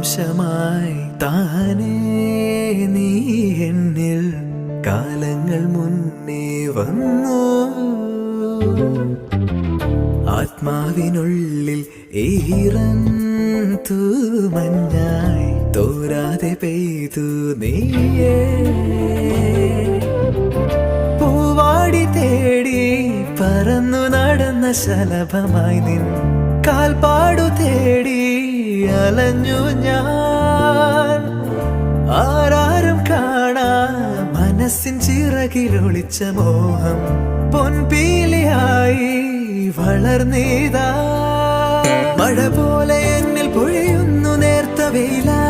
അംശമായി താനേ നീ എന്നിൽ കാലങ്ങൾ മുന്നേ വന്നു. ആത്മാവിനുള്ളിൽ ഈറൻ തൂമഞ്ഞായി തോരാതെ പെയ്തു നീയേ. പൂവാടി തേടി പറന്നു നടന്ന ശലഭമായി നിൻ കാൽപ്പാടു തേടി അലഞ്ഞു ഞാൻ. ആരാരും കാണാ മനസ്സിൻ ചിറകിലൊളിച്ച മോഹം പൊൻപീലിയായി വളർന്നീതാ. മഴ പോലെ എന്നിൽ പൊഴിയുന്നു നേർത്ത വെയിലാ.